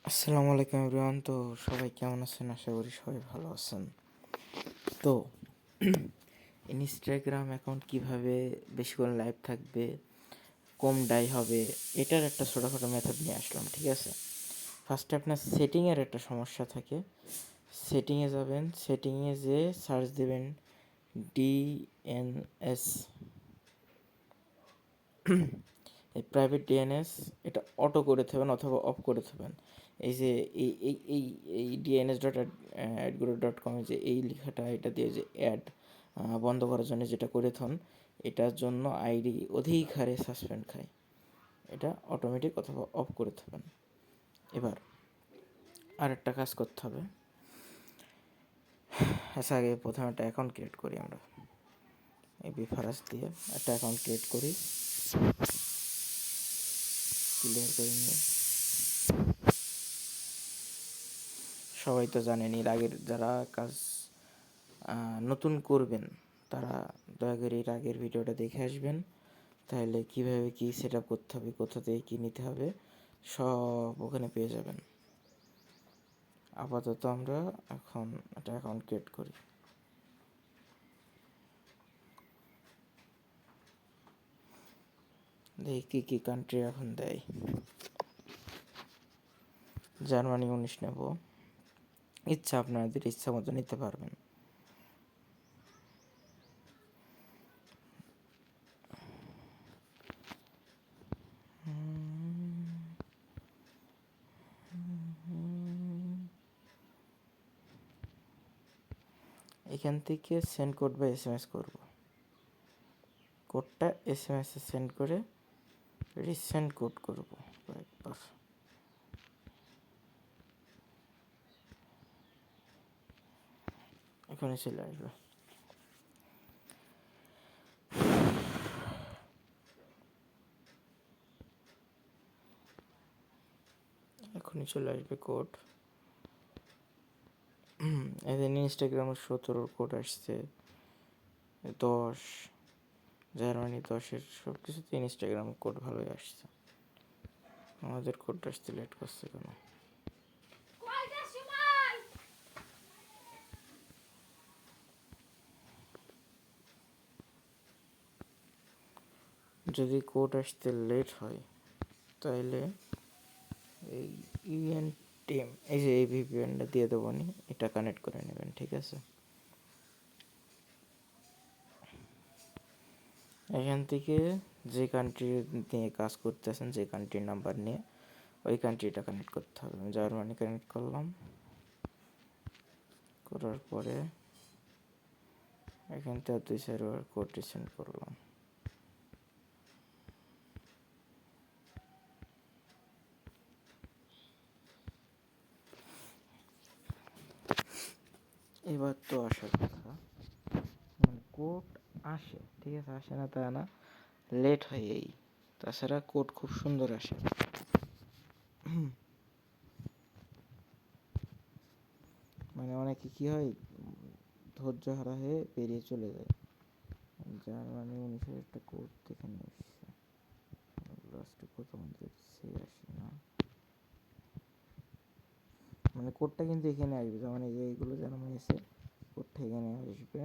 আসসালামু আলাইকুম এভরিওয়ান। তো সবাই কেমন আছেন? আশা করি সবাই ভালো আছেন। তো ইনস্টাগ্রাম অ্যাকাউন্ট কীভাবে বেশিক্ষণ লাইভ থাকবে, কম ডাই হবে, এটার একটা ছোটোখাটো মেথড নিয়ে আসলাম। ঠিক আছে, ফার্স্টে আপনার সেটিংয়ের একটা সমস্যা থাকে। সেটিংয়ে যাবেন, সেটিংয়ে যেয়ে সার্চ দেবেন ডিএনএস, এই প্রাইভেট ডিএনএস। এটা অটো করে থাকবেন অথবা অফ করে থাকবেন। এই যে এই এই এই এই ডিএনএস ডট অ্যাডগুলো ডট কমে যে এই লেখাটা, এটা দিয়ে যে অ্যাড বন্ধ করার জন্য যেটা করে থাকুন, এটার জন্য আইডি অধিক হারে সাসপেন্ড খায়। এটা অটোমেটিক অথবা অফ করে থাকবেন। এবার আরেকটা কাজ করতে হবে। আচ্ছা, আগে প্রথমে একটা অ্যাকাউন্ট ক্রিয়েট করি। আমরা এই বিফারাস দিয়ে একটা অ্যাকাউন্ট ক্রিয়েট করি, ক্লিয়ার করে নিই। সবাই তো জানেন, এর আগের যারা কাজ নতুন করবেন তারা দয়া করে এর আগের ভিডিওটা দেখে আসবেন। তাহলে কীভাবে কী সেট আপ করতে হবে, কোথা থেকে কী নিতে হবে, সব ওখানে পেয়ে যাবেন। আপাতত আমরা এখন একটা অ্যাকাউন্ট ক্রিয়েট করি। দেখি কী কী কান্ট্রি এখন দেয়। জার্মানি 19 নেব। ইচ্ছা, আপনাদের ইচ্ছা মতো নিতে পারবেন। এখান থেকে সেন্ড কোড বা SMS করব। কোডটা SMS-এ সেন্ড করে রিসেন্ড কোড করব একবার। এখানে চলে আসবে। এখনই চলে আসবে কোড। এদিন ইনস্টাগ্রামের 17 কোড আসছে, 10, জার্মানি 10-এর সব কিছুতে ইনস্টাগ্রাম কোড ভালোই আসছে। আমাদের কোডটা আসতে লেট করছে কেন? যদি কোড আসতে লেট হয় তাহলে এই ইউএন টিম, এই যে এই ভিপিএনটা দিয়ে দেবো নি, এটা কানেক্ট করে নেবেন। ঠিক আছে, এখান থেকে যে কান্ট্রি নিয়ে কাজ করতেছেন, যে কান্ট্রির নাম্বার নিয়ে, ওই কান্ট্রিটা কানেক্ট করতে হবে। আমি জার্মানি কানেক্ট করলাম, করার পরে এখান থেকে 2 কোড রিসেন্ড করলাম। এবার তো আসার কথা, মানে কোড আসে, ঠিক আছে, আসে না তা না, লেট হয় এই। তাছাড়া কোড খুব সুন্দর আসে। মানে অনেকে কী হয়, ধৈর্য হারা হয়ে পেরিয়ে চলে যায়। জার্মানি 19-এর একটা কোড দেখে নিয়ে এসছে, লাস্টে কত আমাদের সে আসে না, মানে কোডটা কিন্তু এখানে আসবে। যেমন এই যে এইগুলো জার্মানি এসে, কোডটা এখানে আসবে।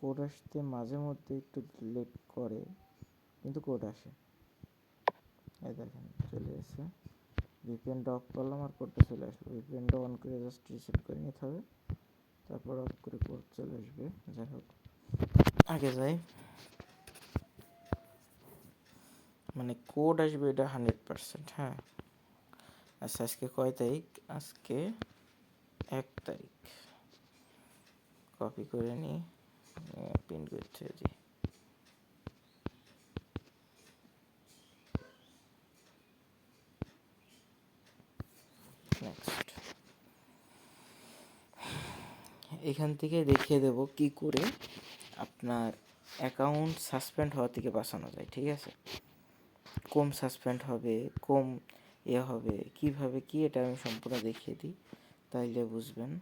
কোড আসতে মাঝে মধ্যে একটু লেট করে, কিন্তু কোড আসে। এই দেখেন চলে এসে, ভিপিএনটা অফ করলাম আর কোডটা চলে আসলো। ভিপিএনটা অন করে জাস্ট রিসেট করে নিতে হবে, তারপর অফ করে কোড চলে আসবে। যাই হোক, আগে যাই। মানে কোড আসবে এটা 100%। হ্যাঁ, আচ্ছা, আজকে কয় তারিখ? আজকে 1 তারিখ। কপি করে নিই, পিন করতে দিই। নেক্সট, এখান থেকে দেখিয়ে দেব কি করে আপনার অ্যাকাউন্ট সাসপেন্ড হওয়া থেকে বাঁচানো যায়। ঠিক আছে, কম সাসপেন্ড হবে, কম হবে, কিভাবে কি, এটা আমি সম্পূর্ণ দেখিয়ে দিই, তাইলে বুঝবেন।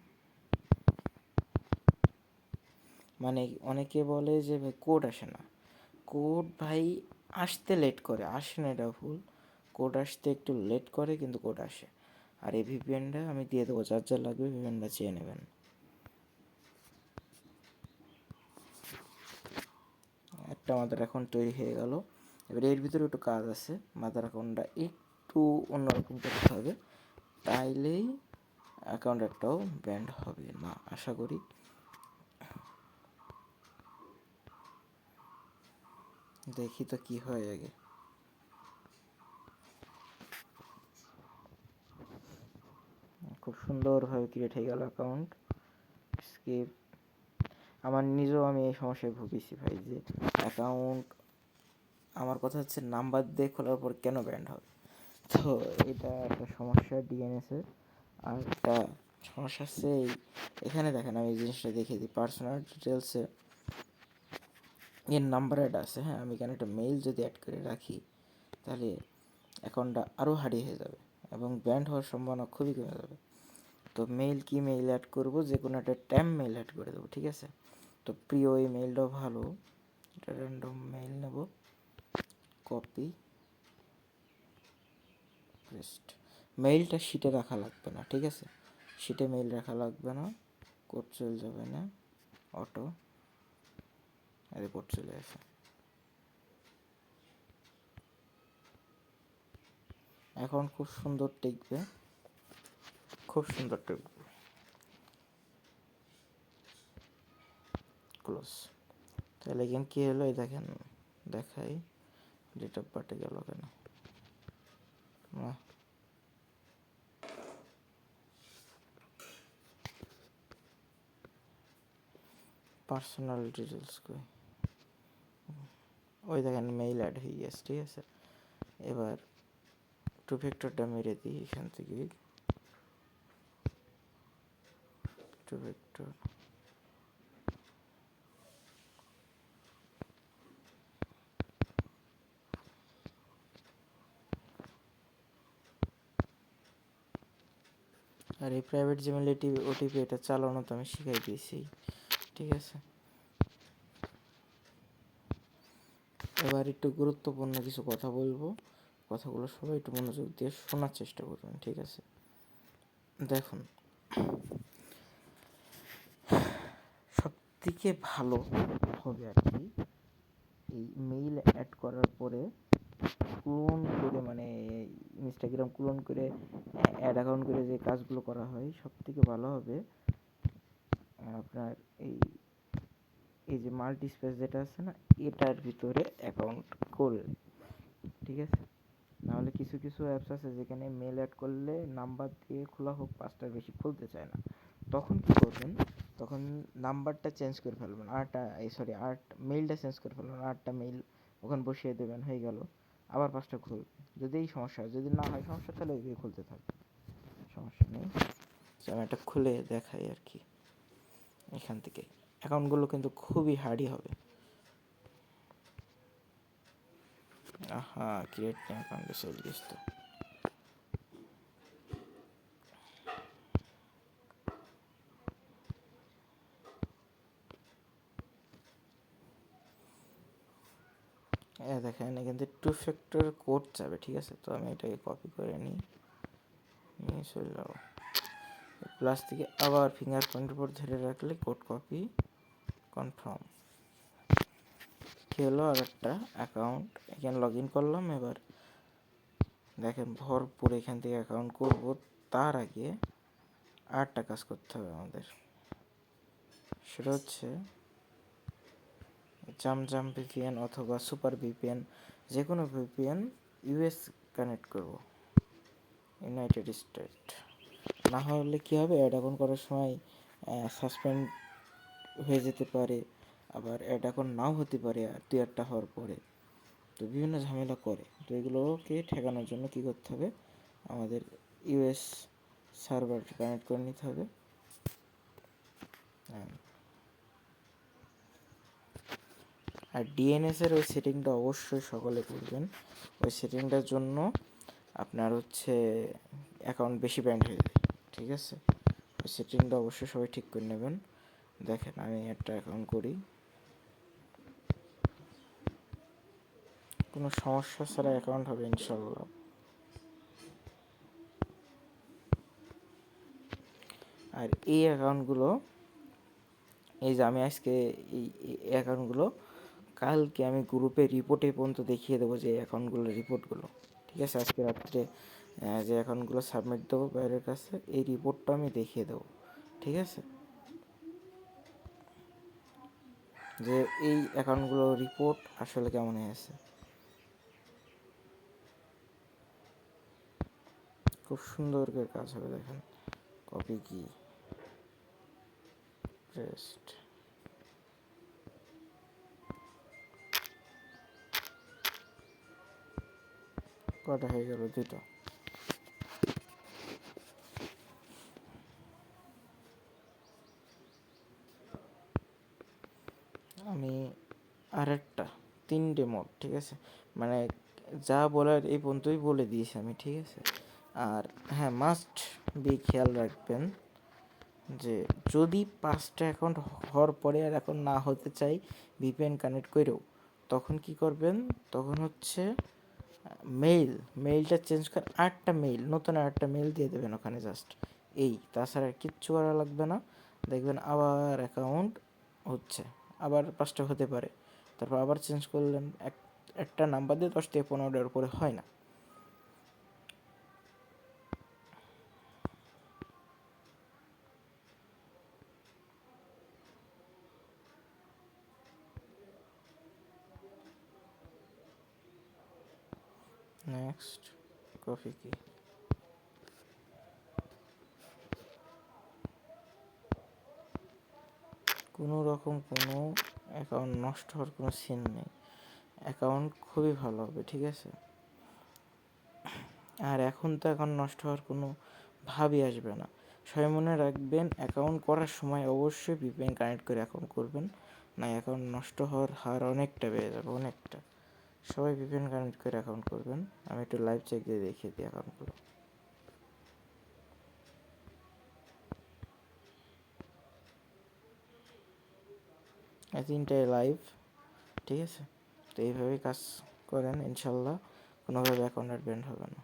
মানে অনেকে বলে যে ভাই কোড আসে না, কোড ভাই আসতে লেট করে, আসে না এটা ভুল, কোড আসতে একটু লেট করে কিন্তু কোড আসে। আর এই ভিপিএনটা আমি দিয়ে দেবো, যার যার লাগবে ভিপিএনটা চেয়ে নেবেন। একটা মাদার অ্যাকাউন্ট তৈরি হয়ে গেল। এবার এর ভিতরে একটু কাজ আছে, মাদার অ্যাকাউন্টটা একটু অন্যরকম করতে হবে, তাইলেই অ্যাকাউন্ট একটাও ব্যান্ড হবে না আশা করি। দেখি তো কি হয় আগে। খুব সুন্দরভাবে ক্রিয়েট হয়ে গেল অ্যাকাউন্ট। স্কিপ। আমার নিজেও আমি এই সমস্যায় ভুগেছি ভাই, যে অ্যাকাউন্ট, আমার কথা হচ্ছে নাম্বার দিয়ে খোলার পর কেন ব্যান্ড হবে। তো এটা একটা সমস্যা ডিএনএসের। আর একটা সমস্যা হচ্ছে এখানে দেখেন, আমি এই জিনিসটা দেখিয়ে দিই, পার্সোনাল ডিটেলসে এর নাম্বার অ্যাড আছে, হ্যাঁ, আমি এখানে একটা মেইল যদি অ্যাড করে রাখি তাহলে অ্যাকাউন্টটা আরও হারিয়ে হয়ে যাবে এবং ব্যান্ড হওয়ার সম্ভাবনা খুবই কমে যাবে। তো মেইল কি মেইল অ্যাড করবো, যে কোনো একটা ট্যাম মেইল অ্যাড করে দেবো, ঠিক আছে। তো প্রিয় এই মেইলটাও ভালো, এটা র্যান্ডম মেইল নেব, কপি পেস্ট। মেইলটা শিটে রাখা লাগবে না, ঠিক আছে, শিটে মেইল রাখা লাগবে না, কোড চলে যাবে না, অটো রিপোর্ট চলে আসে। এখন খুব সুন্দর টিকবে, খুব সুন্দর টিকবে। ক্লোজ। তাহলে এখন কী হলো, এই দেখেন দেখাই, ডেট অফ বার্থে গেল কেন না, পার্সোনাল ডিটেলস কই, ওই দেখেন মেইল অ্যাড হয়ে গেছে, ঠিক আছে। এবার টু ফ্যাক্টরটা মেরে দিই এখান থেকে, টু ফ্যাক্টর, আর এই প্রাইভেট জিমেল ওটিপি এটা চালানো তো আমি শিখাই দিয়েছি, ঠিক আছে। এবার একটু গুরুত্বপূর্ণ কিছু কথা বলবো, কথাগুলো সবাই একটু মনোযোগ দিয়ে শোনার চেষ্টা করবেন, ঠিক আছে। দেখুন, সবথেকে ভালো হবে আর কি, এই মেইল অ্যাড করার পরে ক্লোন করে, মানে ইনস্টাগ্রাম ক্লোন করে অ্যাড অ্যাকাউন্ট করে যে কাজগুলো করা হয়, সবথেকে ভালো হবে আপনার এই যে মাল্টি স্পেস যেটা আছে না, এটার ভিতরে অ্যাকাউন্ট করলে, ঠিক আছে। নাহলে কিছু কিছু অ্যাপস আছে যেখানে মেল অ্যাড করলে নাম্বার দিয়ে খোলা হোক, 5টার বেশি খুলতে চায় না। তখন কী করবেন, তখন নাম্বারটা চেঞ্জ করে ফেলবেন, মেইলটা চেঞ্জ করে ফেলবেন, 8টা মেইল ওখানে বসিয়ে দেবেন, হয়ে গেল। আবার 5টা খুলবেন, যদি এই সমস্যা হয়, যদি না হয় সমস্যা তাহলে ওইভাবে খুলতে থাকবে, সমস্যা নেই। আমি এটা খুলে দেখাই আর কি, এখান থেকে অ্যাকাউন্টগুলো কিন্তু খুবই হার্ডই হবে। ক্রিয়েট নিউ অ্যাকাউন্টে চলে গেছে। দেখেন এখান থেকে টু ফ্যাক্টর কোড যাবে, ঠিক আছে। তো আমি এটাকে কপি করে নিয়ে চলে যাবো, প্লাস থেকে আবার ফিঙ্গারপ্রিন্টের উপর ধরে রাখলে কোড কপি কনফার্ম। কী হলো, আর একটা অ্যাকাউন্ট এখানে লগ ইন করলাম। এবার দেখেন ভরপুর এখান থেকে অ্যাকাউন্ট করব, তার আগে আরেকটা কাজ করতে হবে আমাদের, সেটা হচ্ছে জাম ভিপিএন অথবা সুপার ভিপিএন, যে কোনো ভিপিএন ইউএস কানেক্ট করব, ইউনাইটেড স্টেট। না হলে কী হবে, অ্যাড অ্যাকাউন্ট করার সময় সাসপেন্ড হয়ে যেতে পারে, আবার অ্যাড অ্যাকাউন্ট নাও হতে পারে আর 2-1টা হওয়ার পরে, তো বিভিন্ন ঝামেলা করে। তো এগুলোকে ঠেকানোর জন্য কী করতে হবে, আমাদের ইউএস সার্ভার কানেক্ট করে নিতে হবে। আর ডিএনএসের ওই সেটিংটা অবশ্যই সকলে করবেন, ওই সেটিংটার জন্য আপনার হচ্ছে অ্যাকাউন্ট বেশি ব্যান্ড হয়ে যায়, ঠিক আছে। ওই সেটিংটা অবশ্যই সবাই ঠিক করে নেবেন। দেখেন আমি একটা অ্যাকাউন্ট করি, কোনো সমস্যা ছাড়া অ্যাকাউন্ট হবে ইনশাল্লাহ। আর এই অ্যাকাউন্টগুলো, এই যে আমি আজকে এই অ্যাকাউন্টগুলো কালকে আমি গ্রুপে রিপোর্টে পর্যন্ত দেখিয়ে দেবো যে অ্যাকাউন্টগুলো রিপোর্টগুলো, ঠিক আছে? আজকে রাত্রে যে অ্যাকাউন্টগুলো সাবমিট দেবো বাইরের কাছে, এই রিপোর্টটা আমি দেখিয়ে দেবো, ঠিক আছে? যে এই অ্যাকাউন্টগুলো রিপোর্ট আসলে কেমন হয়েছে। খুব সুন্দর করে কাজ হবে, দেখেন। কপি কি, পেস্ট, কটা হয়ে গেল? দুটো। আমি আরেকটা, তিনটে মোড, ঠিক আছে? মানে যা বলার এই পর্যন্তই বলে দিয়েছি আমি, ঠিক আছে? আর হ্যাঁ, মাস্ট বি খেয়াল রাখবেন যে যদি 5টা অ্যাকাউন্ট হওয়ার পরে আর এখন না হতে চাই ভিপিএন কানেক্ট করেও, তখন কি করবেন? তখন হচ্ছে মেইলটা চেঞ্জ করে আরেকটা মেইল, নতুন আরেকটা মেইল দিয়ে দেবেন ওখানে, জাস্ট এই, তাছাড়া আর কিচ্ছু করা লাগবে না। দেখবেন আবার অ্যাকাউন্ট হচ্ছে, আবার 5টা হতে পারে, তারপর আবার চেঞ্জ করলেন, একটা নাম্বার দিয়ে 10 থেকে 15টার উপরে হয় না। নেক্সট, কপি কি, কোনো রকম কোনো অ্যাকাউন্ট নষ্ট হওয়ার কোনো সিন নেই, অ্যাকাউন্ট খুবই ভালো হবে, ঠিক আছে? আর এখন তো অ্যাকাউন্ট নষ্ট হওয়ার কোনো ভাবই আসবে না। সবাই মনে রাখবেন, অ্যাকাউন্ট করার সময় অবশ্যই ভিপিএন কানেক্ট করে অ্যাকাউন্ট করবেন, না অ্যাকাউন্ট নষ্ট হওয়ার হার অনেকটা বেড়ে যাবে, অনেকটা। সবাই ভিপিএন কানেক্ট করে অ্যাকাউন্ট করবেন। আমি একটু লাইভ চেক দিয়ে দেখিয়ে দিই অ্যাকাউন্টগুলো। এই তিনটাই লাইভ, ঠিক আছে? তো এইভাবেই কাজ করেন, ইনশাল্লাহ কোনোভাবে অ্যাকাউন্ট আর ব্যান্ড হবে না।